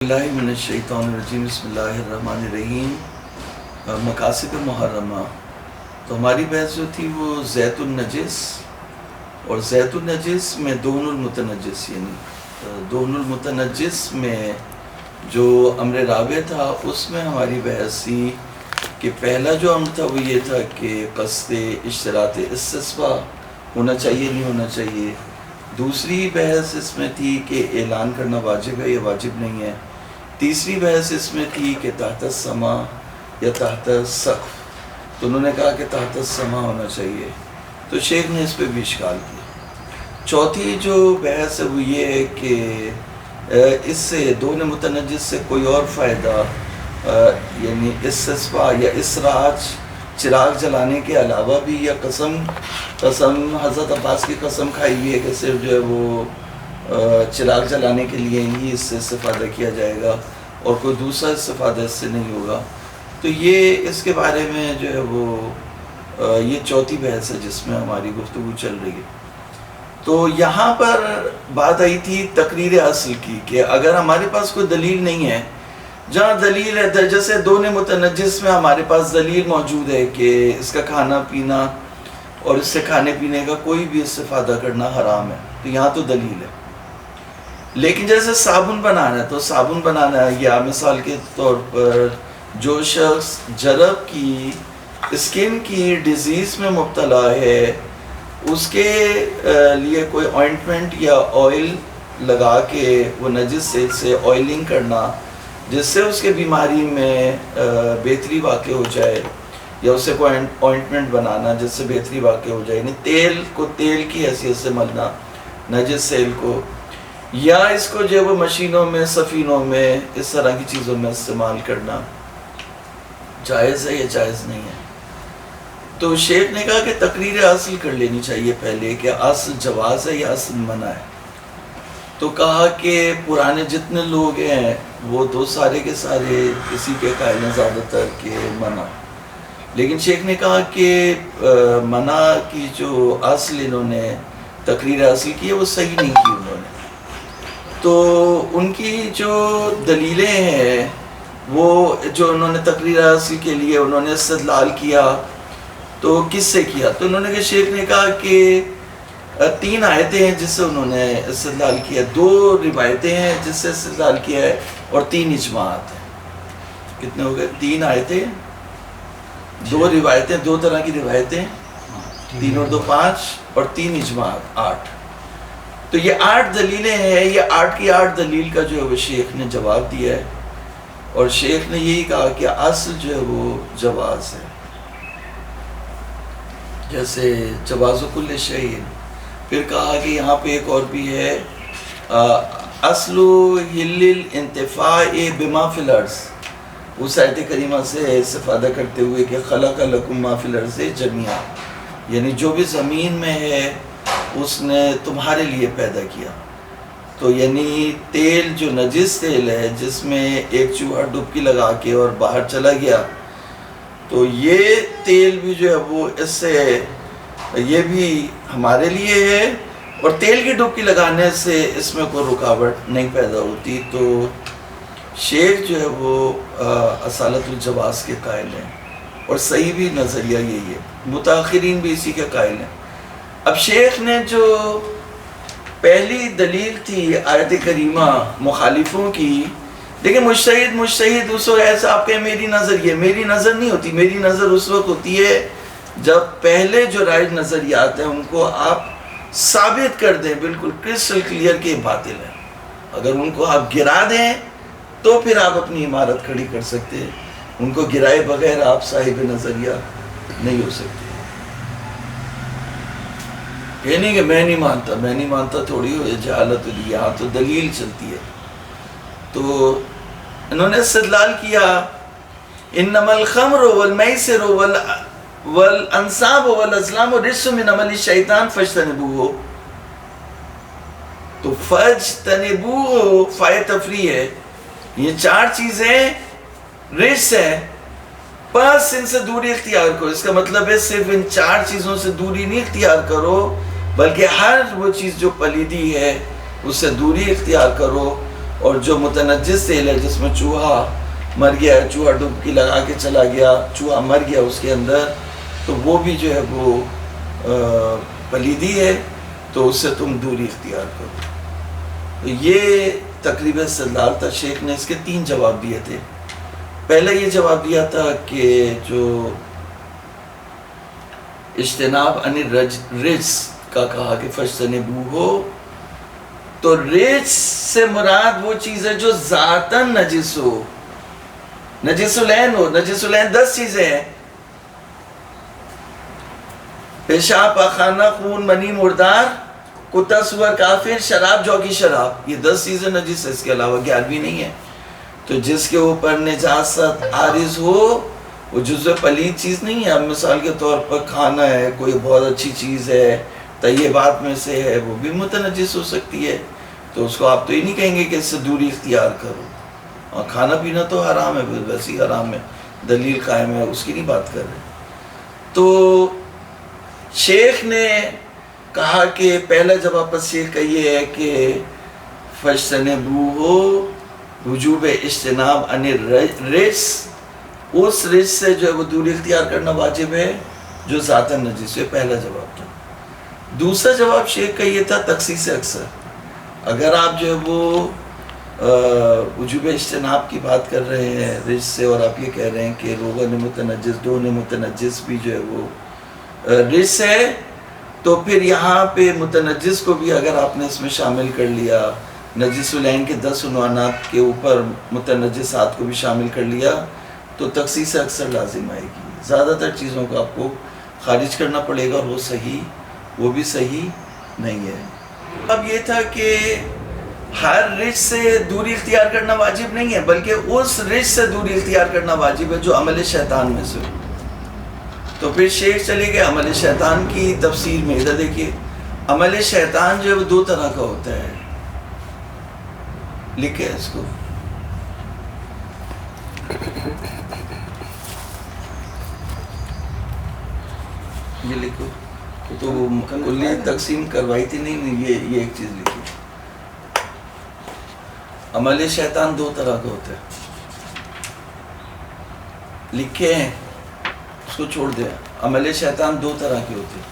اللہ من الشیطان الرجیم بسم اللہ الرحمن الرحیم۔ مقاصد محرمہ، تو ہماری بحث جو تھی وہ زیت النجس اور زیت النجس میں دون المتنجس، یعنی دون المتنجس میں جو امر رابع تھا اس میں ہماری بحث تھی کہ پہلا جو امر تھا وہ یہ تھا کہ قصد اشتراط استصفاء ہونا چاہیے نہیں ہونا چاہیے۔ دوسری بحث اس میں تھی کہ اعلان کرنا واجب ہے یا واجب نہیں ہے۔ تیسری بحث اس میں تھی کہ تحت السما یا تحت سقف، تو انہوں نے کہا کہ تحت السما ہونا چاہیے، تو شیخ نے اس پہ بھی اشکال کیا۔ چوتھی جو بحث ہے وہ یہ ہے کہ اس سے دون متنجس سے کوئی اور فائدہ یعنی استصفاء یا اسراج چراغ جلانے کے علاوہ بھی، یا قسم حضرت عباس کی قسم کھائی ہوئی ہے کہ صرف جو ہے وہ چراغ جلانے کے لیے ہی اس سے استفادہ کیا جائے گا اور کوئی دوسرا استفادہ اس سے نہیں ہوگا، تو یہ اس کے بارے میں جو ہے وہ یہ چوتھی بحث ہے جس میں ہماری گفتگو چل رہی ہے۔ تو یہاں پر بات آئی تھی تقریر اصل کی کہ اگر ہمارے پاس کوئی دلیل نہیں ہے، جہاں دلیل ہے جیسے دون متنجس میں ہمارے پاس دلیل موجود ہے کہ اس کا کھانا پینا اور اس سے کھانے پینے کا کوئی بھی استفادہ کرنا حرام ہے، تو یہاں تو دلیل ہے۔ لیکن جیسے صابن بنانا ہے، تو صابن بنانا ہے، یا مثال کے طور پر جو شخص جرب کی اسکن کی ڈیزیز میں مبتلا ہے، اس کے لیے کوئی آئنٹمنٹ یا آئل لگا کے وہ نجس سیل سے آئلنگ کرنا جس سے اس کے بیماری میں بہتری واقع ہو جائے، یا اسے کوئی آئنٹمنٹ بنانا جس سے بہتری واقع ہو جائے، یعنی تیل کو تیل کی حیثیت سے ملنا نجس سیل کو، یا اس کو جو وہ مشینوں میں سفینوں میں اس طرح کی چیزوں میں استعمال کرنا جائز ہے یا جائز نہیں ہے۔ تو شیخ نے کہا کہ تقریر اصل کر لینی چاہیے پہلے کہ اصل جواز ہے یا اصل منع ہے، تو کہا کہ پرانے جتنے لوگ ہیں وہ تو سارے کے سارے اسی کے قائل ہیں زیادہ تر کہ منع، لیکن شیخ نے کہا کہ منع کی جو اصل انہوں نے تقریر اصل کی ہے وہ صحیح نہیں کی انہوں نے، تو ان کی جو دلیلیں ہیں وہ جو انہوں نے تقریر اصل کے لیے انہوں نے استدلال کیا، تو کس سے کیا؟ تو انہوں نے کہ شیخ نے کہا کہ 3 آیتیں ہیں جس سے انہوں نے استدلال کیا، 2 روایتیں ہیں جس سے استدلال کیا ہے، اور 3 اجماعات ہیں۔ کتنے ہو گئے؟ 3 آیتیں، 2 روایتیں، 2 طرح کی روایتیں، 3 اور 2 5، اور 3 اجماعات 8۔ تو یہ 8 دلیلیں ہیں، یہ 8 کی 8 دلیل کا جو ہے وہ شیخ نے جواب دیا ہے، اور شیخ نے یہی کہا کہ اصل جو ہے وہ جواز ہے، جیسے جواز کل شیء۔ پھر کہا کہ یہاں پہ ایک اور بھی ہے اصل حل الانتفاع بما فی الارض، اس آیت کریمہ سے استفادہ کرتے ہوئے کہ خلق لکم ما فی الارض جمیعا، یعنی جو بھی زمین میں ہے اس نے تمہارے لیے پیدا کیا، تو یعنی تیل جو نجس تیل ہے جس میں ایک چوہا ڈبکی لگا کے اور باہر چلا گیا، تو یہ تیل بھی جو ہے وہ اس سے یہ بھی ہمارے لیے ہے، اور تیل کی ڈبکی لگانے سے اس میں کوئی رکاوٹ نہیں پیدا ہوتی، تو شیخ جو ہے وہ اصالت الجواز کے قائل ہیں، اور صحیح بھی نظریہ یہی ہے، متاخرین بھی اسی کے قائل ہیں۔ اب شیخ نے جو پہلی دلیل تھی آیت کریمہ مخالفوں کی، لیکن مجتہد اس وقت ایسا آپ کہیں میری نظر یہ، میری نظر نہیں ہوتی، میری نظر اس وقت ہوتی ہے جب پہلے جو رائج نظریات ہیں ان کو آپ ثابت کر دیں بالکل کرسٹل کلیئر کہ باطل ہے، اگر ان کو آپ گرا دیں تو پھر آپ اپنی عمارت کھڑی کر سکتے ہیں، ان کو گرائے بغیر آپ صاحب نظریہ نہیں ہو سکتے۔ یہ نہیں کہ میں نہیں مانتا تھوڑی ہو جہالت ہوئی، یہاں تو دلیل چلتی ہے۔ تو انہوں نے استدلال کیا انما الخمر والمیسر والانصاب والازلام رجس من عمل الشیطان فاجتنبوہ، تو فاجتنبوہ فائے تفریح ہے، یہ 4 چیزیں رجس ہیں، بس ان سے دوری اختیار کرو۔ اس کا مطلب ہے صرف ان 4 چیزوں سے دوری نہیں اختیار کرو، بلکہ ہر وہ چیز جو پلیدی ہے اس سے دوری اختیار کرو، اور جو متنجس تیل ہے جس میں چوہا مر گیا ہے، چوہا ڈبکی لگا کے چلا گیا، چوہا مر گیا اس کے اندر، تو وہ بھی جو ہے وہ پلیدی ہے، تو اس سے تم دوری اختیار کرو۔ تو یہ تقریباً استدلال تھا۔ شیخ نے اس کے 3 جواب دیے تھے۔ پہلے یہ جواب دیا تھا کہ جو اجتناب عن الرجس کا کہا کہ فاجتنبوہ، تو رجس سے مراد وہ چیز ہے جو ذاتاً نجس ہو، نجس العین ہو۔ نجس العین 10 چیزیں ہیں: پیشاب، پاخانہ، خون، منی، مردار، کتا، سور، کافر، شراب، جوگی شراب، یہ 10 چیزیں نجس ہے، اس کے علاوہ 11ویں نہیں ہے۔ تو جس کے اوپر نجاست عارض ہو وہ جزو پلید چیز نہیں ہے۔ اب مثال کے طور پر کھانا ہے، کوئی بہت اچھی چیز ہے، طیبات میں سے ہے، وہ بھی متنجس ہو سکتی ہے، تو اس کو آپ تو یہ نہیں کہیں گے کہ اس سے دوری اختیار کرو۔ اور کھانا پینا تو حرام ہے، ویسے ہی حرام ہے، دلیل قائم ہے، اس کی نہیں بات کر رہے۔ تو شیخ نے کہا کہ پہلا جواب پس شیخ کا یہ ہے کہ فاجتنبوہ، وجوب اجتناب عن الرجس، اس رجس سے جو ہے وہ دوری اختیار کرنا واجب ہے جو ذاتاً نجس ہے۔ پہلا جواب تھا۔ دوسرا جواب شیخ کا یہ تھا تخصیص اکثر۔ اگر آپ جو ہے وہ وجوب اجتناب کی بات کر رہے ہیں رجس سے، اور آپ یہ کہہ رہے ہیں کہ روغن متنجس، دون متنجس بھی جو ہے وہ رجس ہے، تو پھر یہاں پہ متنجس کو بھی اگر آپ نے اس میں شامل کر لیا، نجس العین کے 10 عنوانات کے اوپر متنجسات کو بھی شامل کر لیا، تو تخصیص اکثر لازم آئے گی۔ زیادہ تر چیزوں کو آپ کو خارج کرنا پڑے گا، اور وہ بھی صحیح نہیں ہے۔ اب یہ تھا کہ ہر رجس سے دوری اختیار کرنا واجب نہیں ہے، بلکہ اس رجس سے دوری اختیار کرنا واجب ہے جو عمل شیطان میں سے ہو۔ تو پھر شیخ چلے گئے عمل شیطان کی تفسیر میں۔ ادھر دیکھیے، عمل شیطان جو ہے وہ 2 طرح کا ہوتا ہے، لکھے اس کو، یہ لکھو تو کلی تقسیم کروائی تھی، نہیں یہ ایک چیز لکھی۔ عمل شیطان 2 طرح کا ہوتا ہے، لکھے ہیں، اس کو چھوڑ دیں۔ عمل شیطان 2 طرح کے ہوتے ہیں۔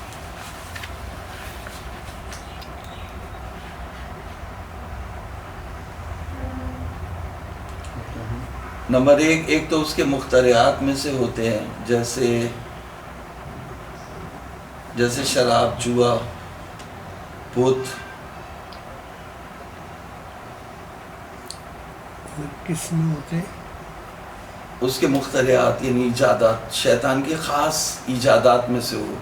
نمبر 1، ایک تو اس کے مخترعات میں سے ہوتے ہیں، جیسے شراب، جوا، بت۔ کس میں ہوتے؟ اس کے مخترعات یعنی ایجادات، شیطان کی خاص ایجادات میں سے ہو۔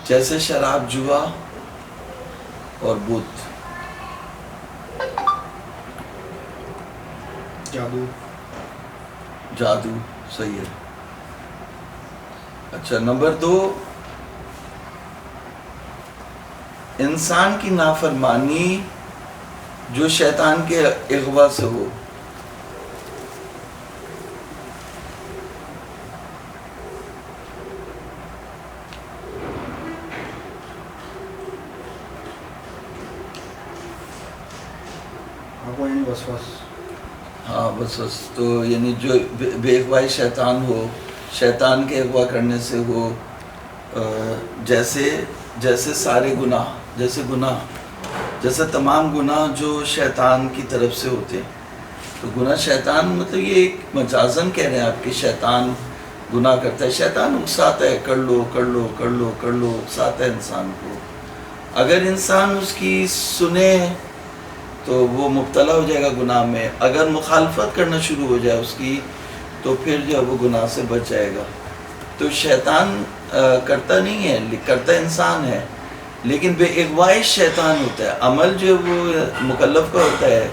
جیسے شراب، جوا اور بت۔ جادو صحیح ہے۔ اچھا، نمبر 2، انسان کی نافرمانی جو شیطان کے اغوا سے ہو۔ ہاں بس تو یعنی جو بے اغوائی شیطان ہو، شیطان کے اغوا کرنے سے ہو، جیسے سارے گناہ، جیسے تمام گناہ جو شیطان کی طرف سے ہوتے ہیں۔ تو گناہ شیطان مطلب یہ ایک مجازن کہہ رہے ہیں آپ کہ شیطان گناہ کرتا ہے، شیطان اکساتا ہے، کر لو اکساتا ہے انسان کو۔ اگر انسان اس کی سنے تو وہ مبتلا ہو جائے گا گناہ میں، اگر مخالفت کرنا شروع ہو جائے اس کی تو پھر جو ہے وہ گناہ سے بچ جائے گا۔ تو شیطان کرتا نہیں ہے، کرتا انسان ہے، لیکن بے اغوائی شیطان ہوتا ہے۔ عمل جو وہ مکلف کا ہوتا ہے،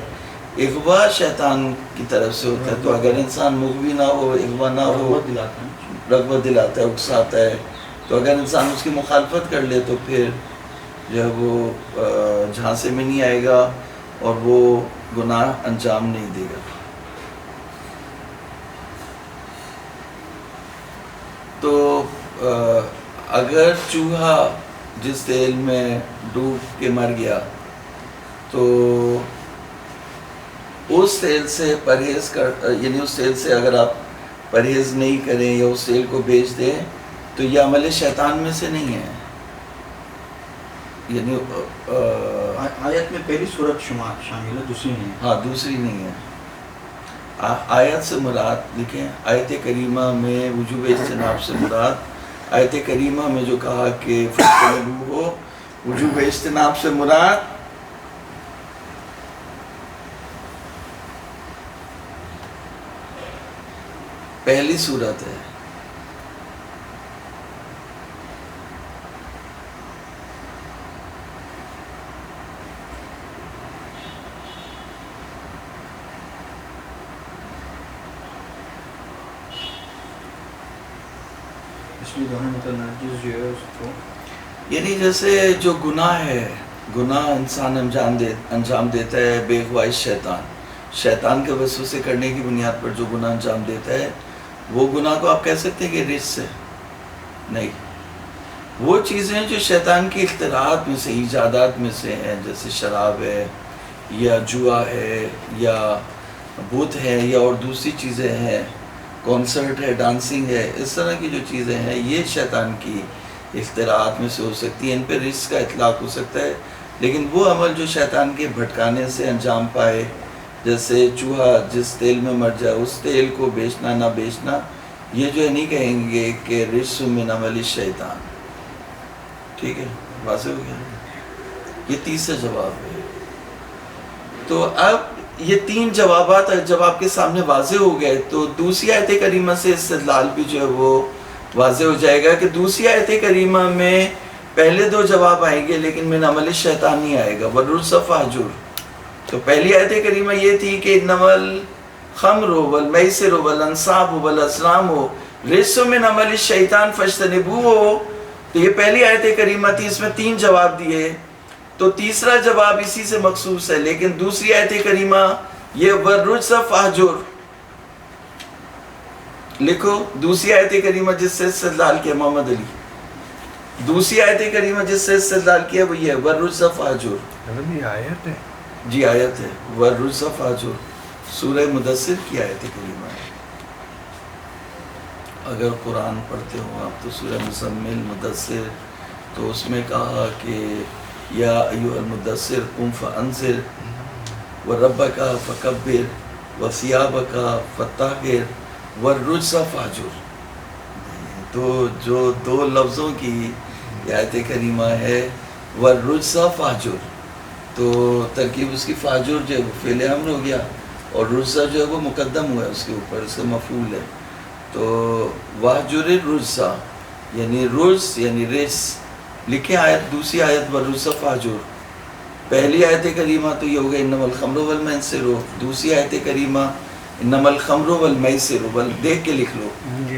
اغوا شیطان کی طرف سے ہوتا ہے۔ تو اگر انسان مغوی نہ ہو، اغوا نہ ہو، رغبت دلاتا ہے، اکساتا ہے، تو اگر انسان اس کی مخالفت کر لے تو پھر جو ہے وہ جھانسے میں نہیں آئے گا، اور وہ گناہ انجام نہیں دے گا. تو اگر چوہا جس تیل میں ڈوب کے مر گیا تو اس تیل سے پرہیز یعنی اس تیل سے اگر آپ پرہیز نہیں کریں یا اس تیل کو بیچ دیں تو یہ عمل شیطان میں سے نہیں ہے. یعنی آیت میں پہلی صورت شامل ہے، دوسری نہیں ہے. ہاں دوسری نہیں ہے. آیت سے مراد لکھیں، آیت کریمہ میں وجوب اجتناب سے مراد آیت کریمہ میں جو کہا کہ فَاجْتَنِبُوهُ ہو، وجوب اجتناب سے مراد پہلی صورت ہے. اس لیے دونوں متناقض جو ہے اس کو یعنی جیسے جو گناہ ہے، گناہ انسان انجام دیتا ہے بے خواہش شیطان کے وسوسے کرنے کی بنیاد پر جو گناہ انجام دیتا ہے، وہ گناہ کو آپ کہہ سکتے ہیں کہ رجس سے نہیں. وہ چیزیں جو شیطان کی اختراعات میں سے، ایجادات میں سے ہیں، جیسے شراب ہے یا جوا ہے یا بت ہے یا اور دوسری چیزیں ہیں، کانسرٹ ہے، ڈانسنگ ہے، اس طرح کی جو چیزیں ہیں یہ شیطان کی اختراعات میں سے ہو سکتی ہیں. ان پہ رجس کا اطلاق ہو سکتا ہے. لیکن وہ عمل جو شیطان کے بھٹکانے سے انجام پائے، جیسے چوہا جس تیل میں مر جائے اس تیل کو بیچنا نہ بیچنا، یہ جو ہے نہیں کہیں گے کہ رجس من عمل الشیطان. ٹھیک ہے، واضح ہو گیا. یہ تیسرا جواب ہے. تو اب یہ تین جوابات جب آپ کے سامنے واضح ہو گئے تو دوسری آیت کریمہ سے استدلال بھی جو ہے وہ واضح ہو جائے گا کہ دوسری آیت کریمہ میں پہلے دو جواب آئیں گے لیکن من عمل الشیطان نہیں آئے گا. وَالرُّجْزَ فَاهْجُرْ. تو پہلی آیت کریمہ یہ تھی کہ انما الخمر والمیسر والانصاب والازلام رجس من عمل الشیطان فاجتنبوہ. تو یہ پہلی آیت کریمہ تھی، اس میں تین جواب دیے. تو تیسرا جواب اسی سے مخصوص ہے. لیکن دوسری آیت کریمہ یہ وَالرُّجْزَ فَاهْجُرْ لکھو. دوسری آیت کریمہ جس سے استدلال کیا محمد علی، دوسری آیت کریمہ جس سے استدلال کیا وہ یہ ہے وَالرُّجْزَ فَاهْجُرْ. حضرت یہ آیت ہے. جی آیت ہے وَالرُّجْزَ فَاهْجُرْ، سورہ مدثر کی آیت کریمہ ہے. اگر قرآن پڑھتے ہو آپ تو سورہ مزمل مدثر، تو اس میں کہا کہ یا ایھا المدثر قم فانذر وربک فکبر وثیابک فطہر والرجز فاہجر. تو جو دو لفظوں کی آیت کریمہ ہے والرجز فاہجر، تو ترکیب اس کی فاہجر جو ہے وہ فعل امر ہو گیا اور رجز جو ہے وہ مقدم ہوا ہے اس کے اوپر، اس کا مفعول ہے. تو واہجر الرجز یعنی رجز یعنی رجس. لکھیں آیت، دوسری آیت والرجز فاہجر. پہلی آیت کریمہ تو یہ ہو گیا انما الخمر والمیسر، دوسری آیت کریمہ انما الخمر والمیسر، دیکھ کے لکھ لو،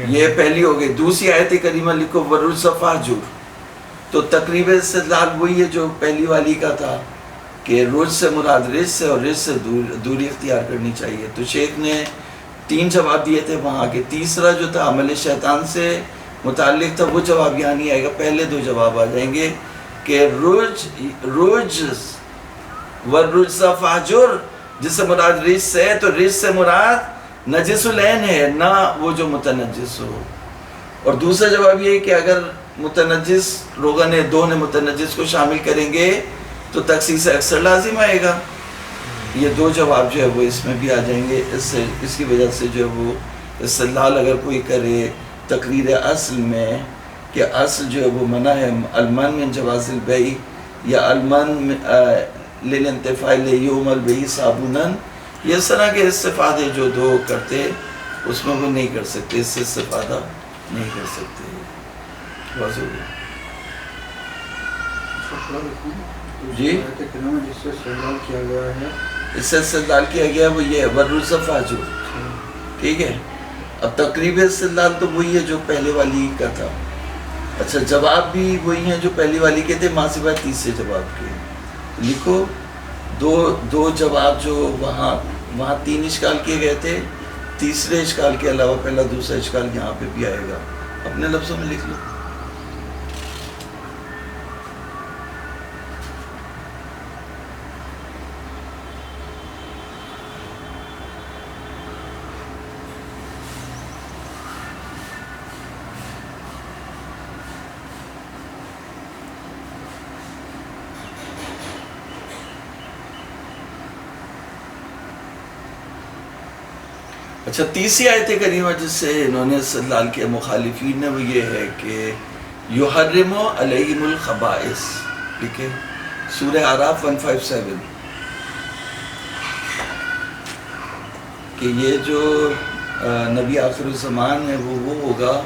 یہ پہلی ہو گئی. دوسری آیت کریمہ لکھو والرجز فاہجر. تو تقریب استدلال وہی ہے جو پہلی والی کا تھا کہ رجز سے مراد رجز سے اور رجز سے دوری اختیار کرنی چاہیے. تو شیخ نے تین جواب دیے تھے وہاں کے، تیسرا جو تھا عمل شیطان سے متعلق تھا وہ جواب یہاں نہیں آئے گا. پہلے دو جواب آ جائیں گے کہ رجز والرجز فاہجر جس سے مراد رجز سے ہے، تو رجز سے مراد نجس العین ہے، نہ وہ جو متنجس ہو. اور دوسرا جواب یہ ہے کہ اگر متنجس روغن دو نے متنجس کو شامل کریں گے تو تخصیص اکثر لازم آئے گا. یہ دو جواب جو ہے وہ اس میں بھی آ جائیں گے. اس کی وجہ سے جو ہے وہ استدلال اگر کوئی کرے تقریر اصل میں کہ اصل جو ہے وہ منع ہے، المن من جواز البیع یا المن للانتفاع لیعمل بہ صابونا، یہ اس طرح کے استفادے جو دو کرتے اس میں وہ نہیں کر سکتے، اس سے استفادہ نہیں کر سکتے. واضح ہو گیا جی. جس سے استدلال کیا گیا ہے، اس سے استدلال کیا گیا وہ یہ ہے والرجز فاہجر. ٹھیک ہے. اب تقریب استدلال تو وہی ہے جو پہلے والی کا تھا. اچھا جواب بھی وہی ہیں جو پہلی والی کے تھے، ماں سے بعد تیسرے جواب کے. لکھو دو جواب جو وہاں 3 اشکال کیے گئے تھے، تیسرے اشکال کے علاوہ پہلا دوسرا اشکال یہاں پہ بھی آئے گا. اپنے لفظوں میں لکھ لو. اچھا، تیسری آیت کریمہ جس سے انہوں نے استدلال کیا مخالفین نے، وہ یہ ہے کہ یحرم علیہم الخبائث. ٹھیک ہے، سورہ اعراف 157، کہ یہ جو نبی آخر الزمان ہے وہ ہوگا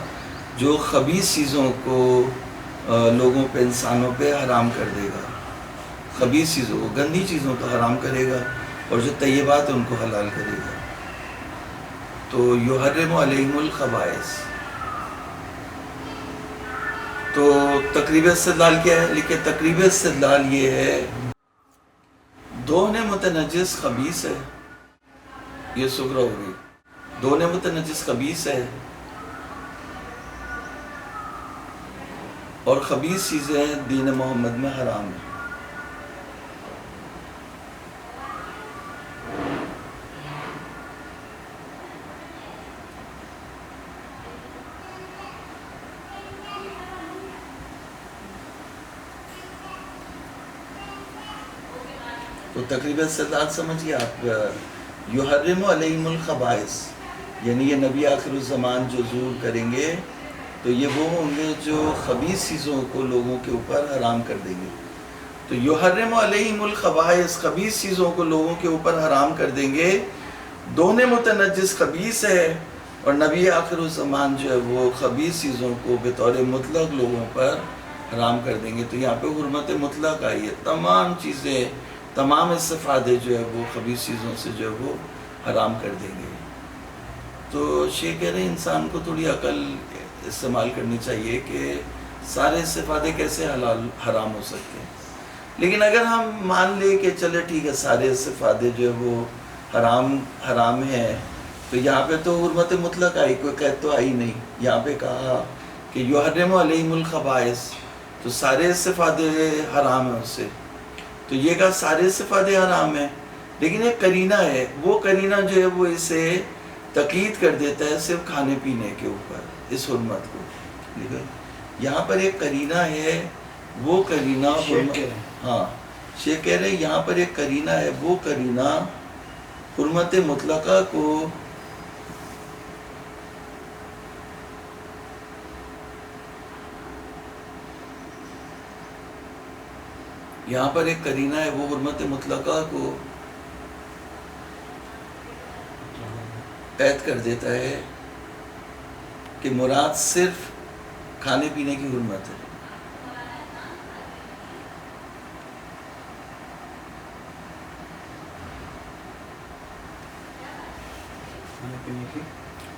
جو خبیث چیزوں کو لوگوں پہ، انسانوں پہ حرام کر دے گا. خبیث چیزوں کو، گندی چیزوں کو حرام کرے گا، اور جو طیبات ان کو حلال کرے گا. تو یحرم علیہم الخبائث. تو تقریب استدلال کیا ہے؟ لیکن تقریب استدلال یہ ہے، دون متنجس خبیث ہے، یہ سغرا ہوگی. دون متنجس خبیث ہے، اور خبیث چیزیں دین محمد میں حرام ہیں. تو تقریباً استدلال سمجھیے آپ. یحرم علیہم الخبائث یعنی یہ نبی آخر الزمان جو ظہور کریں گے تو یہ وہ ہوں گے جو خبیث چیزوں کو لوگوں کے اوپر حرام کر دیں گے. تو یحرم علیہم الخبائث، خبیث چیزوں کو لوگوں کے اوپر حرام کر دیں گے. دون متنجس خبیث ہے، اور نبی آخر الزمان جو ہے وہ خبیث چیزوں کو بطور مطلق لوگوں پر حرام کر دیں گے. تو یہاں پہ حرمت مطلق آئی ہے، تمام چیزیں، تمام استفادے جو ہے وہ خبیث چیزوں سے جو ہے وہ حرام کر دیں گے. تو شیخ کہہ رہے ہیں انسان کو تھوڑی عقل استعمال کرنی چاہیے کہ سارے استفادے کیسے حرام ہو سکتے ہیں. لیکن اگر ہم مان لیں کہ چلے ٹھیک ہے سارے استفادے جو ہے وہ حرام ہیں، تو یہاں پہ تو حرمت مطلق آئی، کوئی قید تو آئی نہیں. یہاں پہ کہا کہ یحرم علیہم الخبائث، تو سارے استفادے حرام ہیں اس سے. تو یہ کہا سارے استفادے حرام ہیں، لیکن ایک قرینہ ہے، وہ قرینہ جو ہے وہ اسے تقید کر دیتا ہے صرف کھانے پینے کے اوپر اس حرمت کو. یہاں پر ایک قرینہ ہے، وہ قرینہ ہاں شیخ کہہ رہے یہاں پر ایک قرینہ ہے، وہ قرینہ حرمت مطلقہ کو یہاں پر ایک قرینہ ہے، وہ حرمت مطلقہ کو قید کر دیتا ہے کہ مراد صرف کھانے پینے کی حرمت ہے.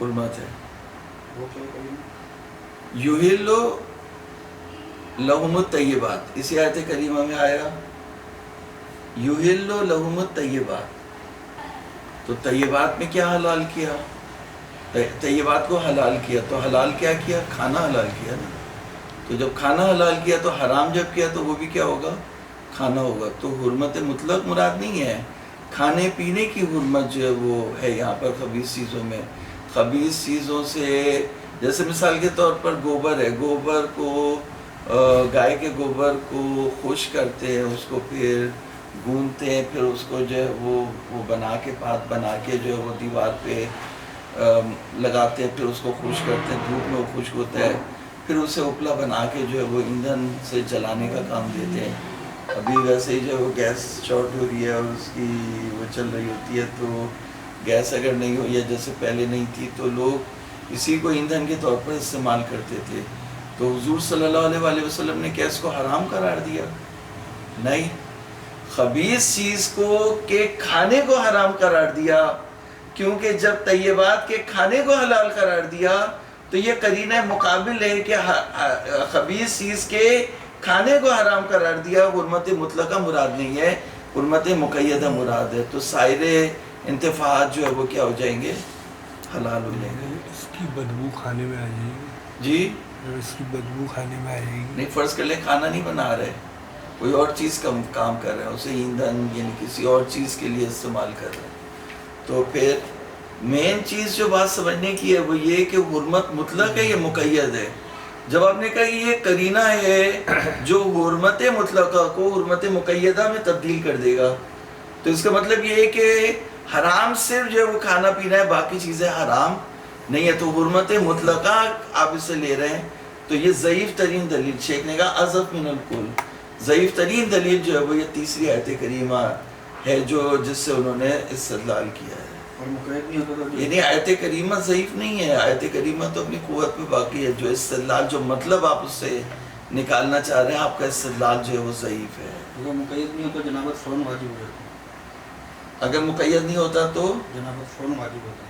حرمت ہے. یحل لہم الطیبات، اسی آیت کریمہ میں آیا یحل لہم الطیبات. تو طیبات میں کیا حلال کیا؟ طیبات کو حلال کیا. تو حلال کیا کیا؟ کھانا حلال کیا نا. تو جب کھانا حلال کیا تو حرام جب کیا تو وہ بھی کیا ہوگا؟ کھانا ہوگا. تو حرمت مطلق مراد نہیں ہے، کھانے پینے کی حرمت جو ہے وہ ہے یہاں پر خبیث چیزوں میں. خبیث چیزوں سے جیسے مثال کے طور پر گوبر ہے، گوبر کو گائے کے گوبر کو خشک کرتے ہیں، اس کو پھر گونتے ہیں، پھر اس کو جو ہے وہ بنا کے پات بنا کے جو ہے وہ دیوار پہ لگاتے ہیں، پھر اس کو خشک کرتے ہیں، دھوپ میں وہ خشک ہوتا ہے، پھر اسے اپلا بنا کے جو ہے وہ ایندھن سے جلانے کا کام دیتے ہیں. ابھی ویسے ہی جو ہے وہ گیس شارٹ ہو رہی ہے اور اس کی وہ چل رہی ہوتی ہے، تو گیس اگر نہیں ہوئی ہے جیسے پہلے نہیں تھی تو لوگ اسی کو ایندھن کے طور پر استعمال کرتے تھے. تو حضور صلی اللہ علیہ وآلہ وسلم نے کیا اس کو حرام قرار دیا؟ نہیں، خبیث چیز کو کہ کھانے کو حرام قرار دیا، کیونکہ جب طیبات کے کھانے کو حلال قرار دیا تو یہ قرینہ مقابل ہے کہ خبیث چیز کے کھانے کو حرام قرار دیا. حرمت مطلقہ مراد نہیں ہے، حرمت مقیدہ مراد ہے، تو سائر انتفاعات جو ہے وہ کیا ہو جائیں گے؟ حلال ہو جائیں گے. اس کی بدبو کھانے میں آ جائے گی. جی اس کی بدبو کھانے میں آ جائے گی. نہیں، فرض کر لیں کھانا نہیں بنا رہے، کوئی اور چیز کا کام کر رہے ہیں، اسے ایندھن یعنی کسی اور چیز کے لیے استعمال کر رہے ہیں، تو پھر مین چیز جو بات سمجھنے کی ہے وہ یہ کہ حرمت مطلق ہے یا مقید ہے. جب آپ نے کہا یہ کرینہ ہے جو حرمت مطلقہ کو حرمت مقیدہ میں تبدیل کر دے گا، تو اس کا مطلب یہ ہے کہ حرام صرف جو ہے وہ کھانا پینا ہے، باقی چیزیں حرام نہیں ہے. تو حرمت مطلقہ آپ اسے لے رہے ہیں، تو یہ ضعیف ترین دلیل، شیخ نے کہا اضعف من الکل، ضعیف ترین دلیل جو ہے وہ یہ تیسری آیت کریمہ ہے جس سے انہوں نے استدلال کیا ہے. اور مقید نہیں ہوتا تو یعنی آیت کریمہ ضعیف نہیں ہے، آیت کریمہ تو اپنی قوت پہ باقی ہے. جو استدلال، جو مطلب آپ اس سے نکالنا چاہ رہے ہیں، آپ کا استدلال جو ہے وہ ضعیف ہے. اگر مقید نہیں ہوتا جنابت فوراً واجب ہو جاتا. اگر مقید نہیں ہوتا تو جنابت فوراً واجب ہوتا.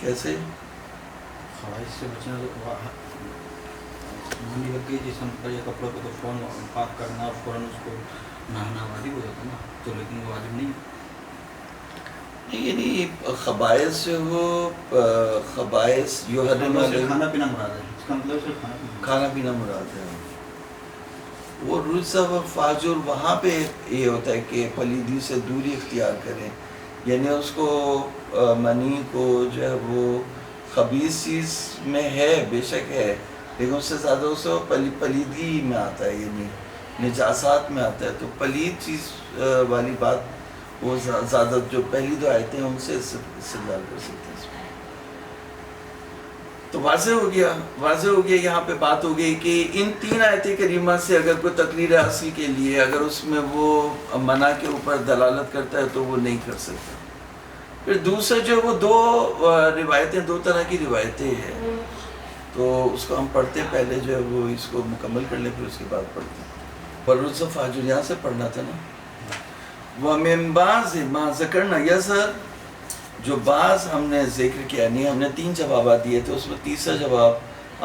کیسے؟ خواہش سے بچنا تو منی لگ گئی جسم پر یا کپڑوں پہ، تو فوراً پاک کرنا اور فوراً اس کو نہانا واجب ہو جاتا نا. تو لیکن وہ واجب نہیں. یعنی خبائث جو وہ خبائث یحرم علیہ، کھانا پینا مراد ہے. اس کا مطلب صرف کھانا پینا مراد ہے. وہ رجس و فاجر وہاں پہ یہ ہوتا ہے کہ پلیدی سے دوری اختیار کریں، یعنی اس کو منی کو جو ہے وہ خبیث چیز میں ہے، بے شک ہے، لیکن اس سے زیادہ اس کو پلیدی میں آتا ہے، یعنی نجاسات میں آتا ہے. تو پلید چیز والی بات وہ زیادہ جو پہلی دو آیتیں ہیں ان سے استدلال کر سکتے ہیں. اس میں تو واضح ہو گیا یہاں پہ بات ہو گئی کہ ان تین آیت کریمہ سے اگر کوئی تقریر اصل کے لیے اگر اس میں وہ منع کے اوپر دلالت کرتا ہے تو وہ نہیں کر سکتا. پھر دوسرا جو وہ دو روایتیں، دو طرح کی روایتیں ہیں، تو اس کو ہم پڑھتے پہلے جو ہے وہ اس کو مکمل کر لیں، پھر اس کے بعد پڑھتے ہیں. پررز فاجر یہاں سے پڑھنا تھا نا. وَمِن بَعْضِ مَا ذَكَرْنَا يَسَر، جو بعض ہم نے ذکر کیا نہیں، ہم نے 3 جوابات دیے تھے، اس میں تیسرا جواب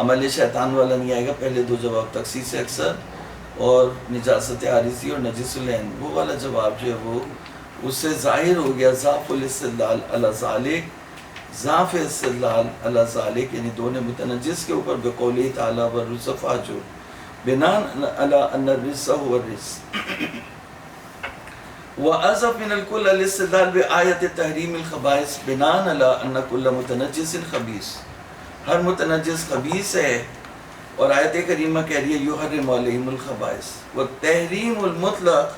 عمل شیطان والا نہیں آئے گا. پہلے 2 جواب تخصیص اکثر اور نجاست عارضی اور نجس العین، وہ والا جواب جو ہے وہ اس سے ظاہر ہو گیا ضعف الاستدلال علی ذالک، ضعف استدلال علی ذالک، یعنی دون متنجس کے اوپر بقوله تعالی والرجس فاہجر بناء علی ان الرجس هو الرجس. وَأَضَفْ مِنَ الْكُلِّ الاستدلال بآیت تحریم الخبائث بناء علی ان کل متنجس خبیث، ہر متنجس خبیث ہے، اور آیت کریمہ کہہ رہی ہے یحرم علیہم الخبائث. والتحریم المطلق،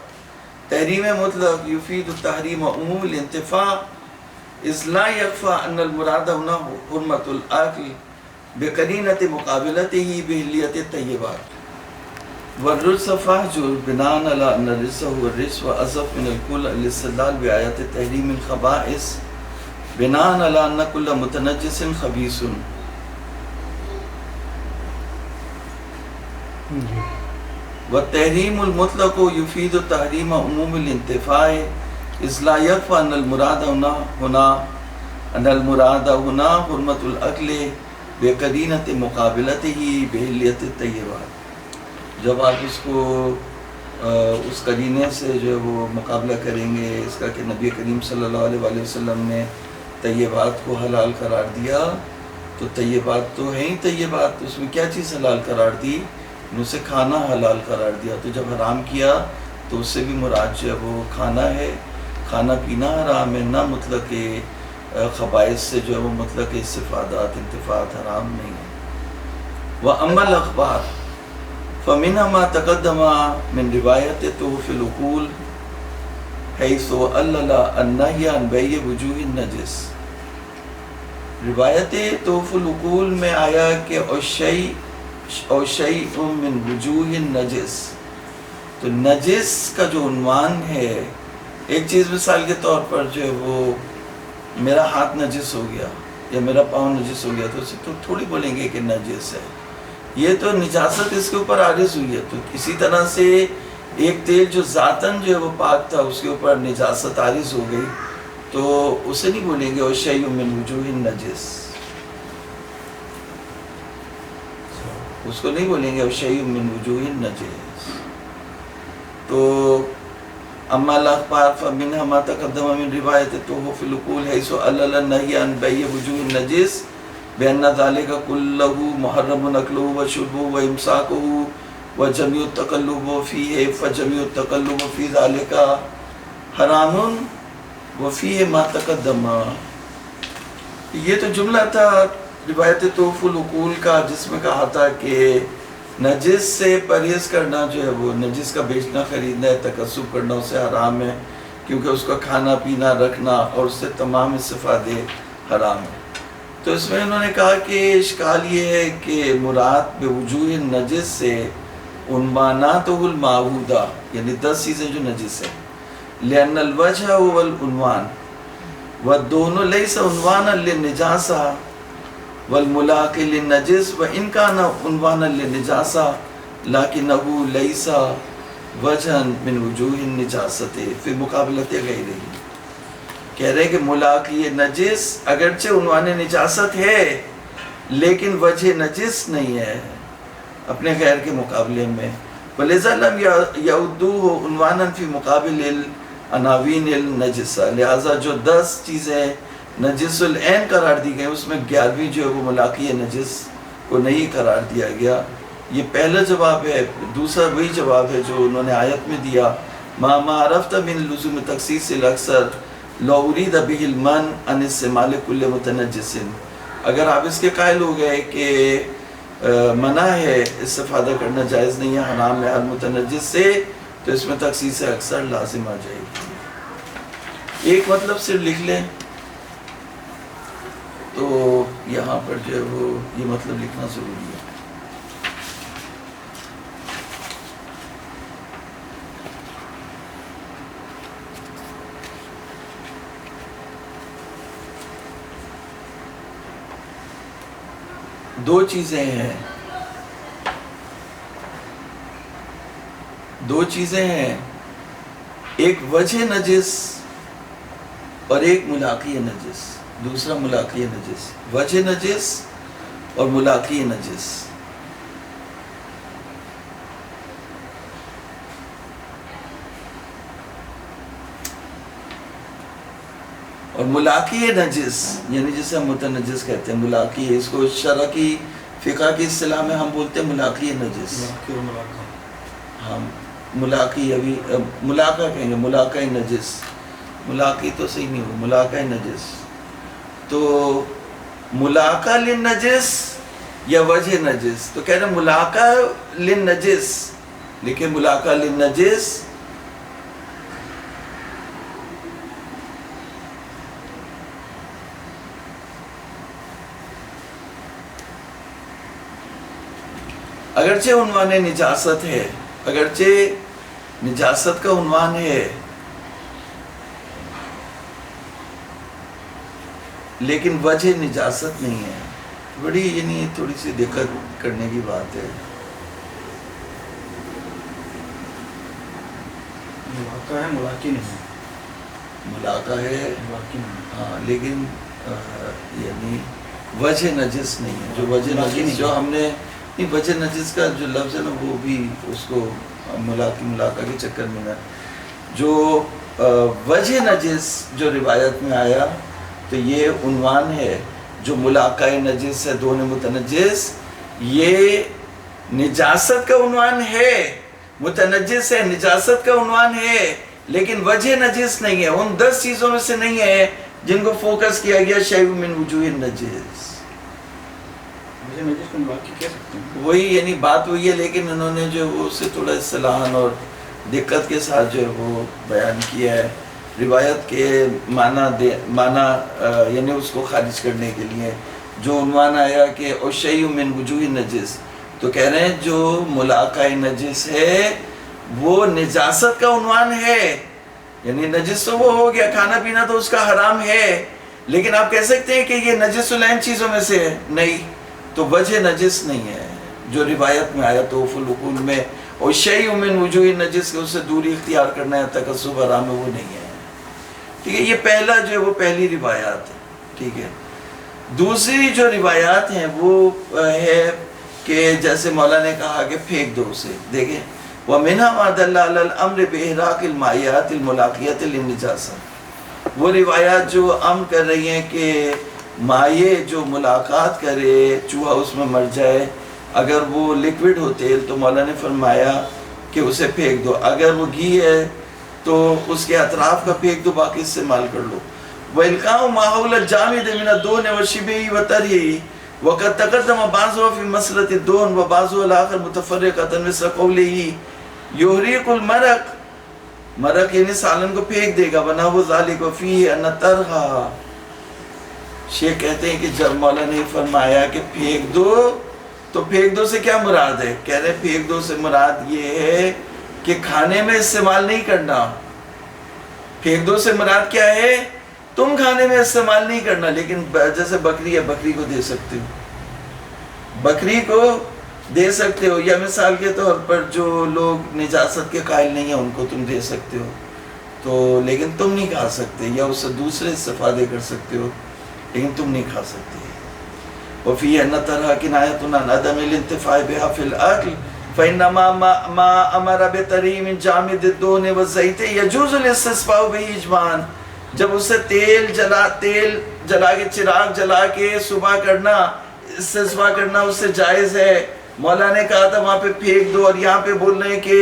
تحریم مطلق یفید التحریم عموم الانتفاع اذ لا یخفى ان المراد هنا حرمت الاکل بقرینۃ مقابلتہ بحلیت الطیبات. والرجس فاہجر بناء علی ان الرجس هو الرجس. واضف من الکل الاستدلال بآیت تحریم الخبائث بناء علی ان کل متنجس خبیث. والتحریم المطلق یفید التحریم عموم الانتفاع اذ لا یخفى ان المراد هنا حرمت الاکل بقرینۃ مقابلتہ بحلیت الطیبات. جب آپ اس کو اس قرینے سے جو ہے وہ مقابلہ کریں گے اس کا کہ نبی کریم صلی اللہ علیہ وآلہ وسلم نے طیبات کو حلال قرار دیا، تو طیبات تو ہیں ہی طیبات، اس میں کیا چیز حلال قرار دی؟ اسے کھانا حلال قرار دیا. تو جب حرام کیا تو اس سے بھی مراد جو ہے وہ کھانا ہے، کھانا پینا حرام ہے، نہ مطلق خبائث سے جو ہے وہ مطلق استفادات انتفاعات حرام نہیں ہے. وَأَمَّا الْأَخْبَارُ فَمِنْهَا مَا تَقَدَّمَ مِنْ رِوَایَتِ طُوفِ الْعُقُولِ حَيْثُ عَلَّلَ النَّهْیَ عَنْ بَیعِ وُجُوهِ النَّجِسِ. روایت طوف العقول میں آیا کہ او شیء من وجوہ النجس، تو نجس کا جو عنوان ہے، ایک چیز مثال کے طور پر جو ہے وہ میرا ہاتھ نجس ہو گیا یا میرا پاؤں نجس ہو گیا، تو اسے تو تھوڑی بولیں گے کہ نجس ہے، یہ تو نجاست اس کے اوپر عارض ہوئی ہے. تو اسی طرح سے ایک تیل جو ذاتاً جو ہے وہ پاک تھا اس کے اوپر نجاست عارض ہو گئی، تو اسے نہیں بولیں گے او شیء من وجوہ النجس، اس کو نہیں بولیں گے او شیء من وجوہ النجس. تو اما الاخبار فمنها ما تقدم من روایت تحف العقول حيث علل النهي عن بيع وجوه النجس بأن ذلك كله محرم نقله وشربه وامساكه وجميع التقلب فيه فجميع التقلب في ذلك حرام وفيه ما تقدم. یہ تو جملہ تھا روایت تحف العقول کا، جس میں کہا تھا کہ نجس سے پرہیز کرنا جو ہے وہ نجس کا بیچنا خریدنا ہے، تکسب کرنا اسے حرام ہے، کیونکہ اس کا کھانا پینا رکھنا اور اس سے تمام استفادے حرام ہے. تو اس میں انہوں نے کہا کہ اشکال یہ ہے کہ مراد بوجوہ نجس سے عنوانات المعہودہ، یعنی 10 چیزیں جو نجس ہیں، لأن الوجہ والعنوان والدونوں لیس عنوانا للنجاسہ والملاق للنجس وإن كان عنوانا للنجاسہ لكنه ليس وجها من وجوہ النجاست فی مقابلت غیرہ. کہہ رہے کہ ملاقی نجس اگرچہ عنوان نجاست ہے لیکن وجہ نجس نہیں ہے اپنے غیر کے مقابلے میں. وَلِذَا لَمْ يَعُدُّوهُ عُنْوَانًا فِي مُقَابِلِ الْعَنَاوِينِ النَّجِسَةِ. لہٰذا جو 10 چیزیں نجس العین قرار دی گئی اس میں 11ویں جو ہے وہ ملاقی نجس کو نہیں قرار دیا گیا. یہ پہلا جواب ہے. دوسرا وہی جواب ہے جو انہوں نے آیت میں دیا، مَا عَرَفْتَ مِنْ لُزُومِ تَخْصِيصِ الْأَكْثَرِ لَوْ أُرِيدَ بِهِ الْمَنْعُ عَنِ اسْتِعْمَالِ كُلِّ مُتَنَجِّسٍ. اگر آپ اس کے قائل ہو گئے کہ منع ہے، استفادہ کرنا جائز نہیں ہے، حرام ہے ہر متنجس سے، تو اس میں تخصیص اکثر لازم آ جائے گی. ایک مطلب صرف لکھ لیں تو یہاں پر جو ہے وہ یہ مطلب لکھنا ضروری ہے. دو چیزیں ہیں، ایک وجہ نجس اور ایک ملاقی نجس. دوسرا ملاقی نجس، وجہ نجس اور ملاقی نجس. اور ملاقی نجس یعنی جسے ہم متنجس کہتے ہیں، ملاقی، اس کو شرع کی فقہ کی اصطلاح میں ہم بولتے ہیں ملاقی نجس. ہم ملاقی ابھی ملاقہ کہیں گے، ملاقہ نجس. ملاقی تو صحیح نہیں ہو، ملاقہ نجس. تو ملاقہ للنجس یا وجہ نجس، تو کہہ رہے ملاقہ للنجس، لیکن ملاقہ للنجس اگرچہ عنوان نجاست ہے، اگرچہ نجاست کا عنوان ہے، لیکن وجہ نجاست نہیں ہے. بڑی یعنی تھوڑی سی دقت کرنے کی بات ہے. ملاقہ ہے، ملاقی نہیں. ملاقہ ہے ملاقی نہیں. ہاں، لیکن یعنی وجہ نجس نہیں ہے. جو وجہ نجس جو ہم نے وجہ نجس کا جو لفظ ہے نا وہ بھی اس کو ملاقہ کے چکر میں نا، جو وجہ نجس جو روایت میں آیا تو یہ عنوان ہے. جو ملاقہ نجس ہے، دونوں متنجس، یہ نجاست کا عنوان ہے. متنجس ہے، نجاست کا عنوان ہے، لیکن وجہ نجس نہیں ہے. ان 10 چیزوں میں سے نہیں ہے جن کو فوکس کیا گیا شیء من وجوہ النجس. وہی یعنی بات وہی ہے، لیکن انہوں نے جو وہ اسے تھوڑا اصطلاحاً اور دقت کے ساتھ جو ہے وہ بیان کیا ہے. روایت کے معنی یعنی اس کو خارج کرنے کے لیے جو عنوان آیا کہ شیء من وجوہ النجس، تو کہہ رہے ہیں جو ملاقہ نجس ہے وہ نجاست کا عنوان ہے. یعنی نجس تو وہ ہو گیا، کھانا پینا تو اس کا حرام ہے، لیکن آپ کہہ سکتے ہیں کہ یہ نجس العین چیزوں میں سے ہے نہیں، تو وجہ نجس نہیں ہے جو روایت میں آیا تحف العقول میں. اور شیء من وجوہ النجس کے اس سے دوری اختیار کرنا ہے، تکسب حرام ہے، وہ نہیں ہے. ٹھیک ہے، یہ پہلا جو ہے وہ پہلی روایات ہے. ٹھیک ہے. دوسری جو روایات ہیں وہ ہے کہ جیسے مولا نے کہا کہ پھینک دو اسے. دیکھیں وَمِنْهَا مَا دَلَّ عَلَى الْأَمْرِ بِإِحْرَاقِ الْمَائِعَاتِ الْمُلَاقِيَةِ لِلنِّجَاسَةِ، وہ روایات جو امر کر رہی ہیں کہ مائع جو ملاقات کرے چوہا اس میں مر جائے، اگر وہ لیکوڈ ہو تیل تو مولا نے فرمایا کہ اسے پھینک دو، اگر وہ گھی ہے تو اس کے اطراف کا پھینک دو، باقی استعمال کر لو۔ وَإِلْقَاءُ مَا حَوْلَ الْجَامِدِ مِنَ الدُّهْنِ وَشِبْهِهِ وَطَرْحِهِ وَقَدْ تَقَدَّمَ بَعْضُهُ فِي مَسْأَلَةِ الدُّهْنِ وَبَعْضُهُ الْآخَرُ مُتَفَرِّقَةً مِثْلَ قَوْلِهِ يُحْرِقُ الْمَرَقَ، مرق یعنی سالن کو پھینک دے گا، وَنَحْوُ ذَلِكَ وَفِيهِ أَنَّ الطَّرْحَ، شیخ کہتے ہیں کہ جب مولا نے فرمایا کہ پھینک دو تو پھینک دو سے کیا مراد ہے؟ کہہ رہے پھینک دو سے مراد یہ ہے کہ کھانے میں استعمال نہیں کرنا۔ پھینک دو سے مراد کیا ہے؟ تم کھانے میں استعمال نہیں کرنا، لیکن جیسے بکری ہے، بکری کو دے سکتے ہو، بکری کو دے سکتے ہو، یا مثال کے طور پر جو لوگ نجاست کے قائل نہیں ہیں ان کو تم دے سکتے ہو، تو لیکن تم نہیں کھا سکتے، یا اس سے دوسرے استفادے کر سکتے ہو لیکن تم نہیں کھا سکتے۔ وفي أن ترى كناية عن عدم الانتفاع بها في الأكل فإنما ما أمر بتحريم جامد الدهن والزيت يجوز الاستسقاء به إجماعا، جب اسے تیل جلا کے چراغ جلا کے صبح کرنا، استسقاء کرنا اس سے جائز ہے۔ مولا نے کہا تھا وہاں پہ پھینک دو، اور یہاں پہ بول رہے ہیں کہ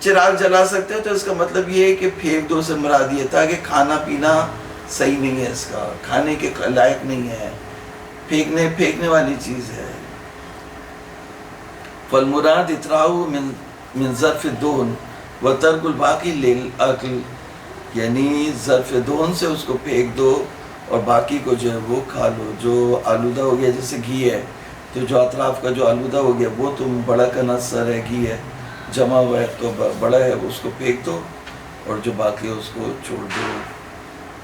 چراغ جلا سکتے ہو، تو اس کا مطلب یہ ہے کہ پھینک دو سے مراد یہ تھا کہ کھانا پینا صحیح نہیں ہے، اس کا کھانے کے لائق نہیں ہے، پھینکنے والی چیز ہے۔ فالمراد اطراؤ من ظرف الدہن وترک الباقی للاکل، یعنی ظرف دہن سے اس کو پھینک دو اور باقی کو جو ہے وہ کھا لو۔ جو آلودہ ہو گیا جیسے گھی ہے، تو جو اطراف کا جو آلودہ ہو گیا وہ تم بڑا کا نصر ہے، گھی ہے جمع ہوا ہے تو بڑا ہے اس کو پھینک دو، اور جو باقی ہے اس کو چھوڑ دو۔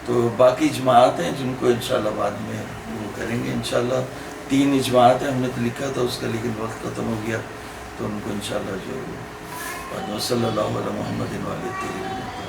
تو باقی اجماعات ہیں جن کو انشاءاللہ بعد میں وہ کریں گے انشاءاللہ۔ 3 اجماعات ہیں، ہم نے تو لکھا تھا اس کا لیکن وقت ختم ہو گیا، تو ان کو انشاءاللہ جو صلی اللہ علیہ محمد